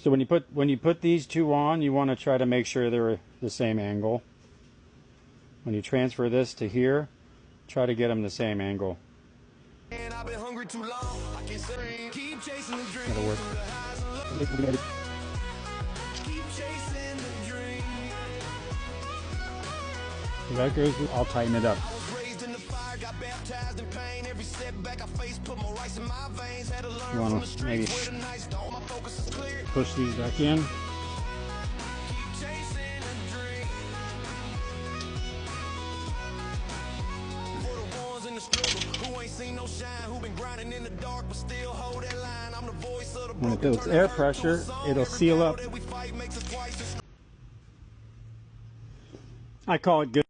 So when you put these two on, you want to try to make sure they're the same angle. When you transfer this to here, try to get them the same angle. That'll work. So that goes, I'll tighten it up. You want to maybe push these back in. When it builds air pressure, it'll seal up. I call it good.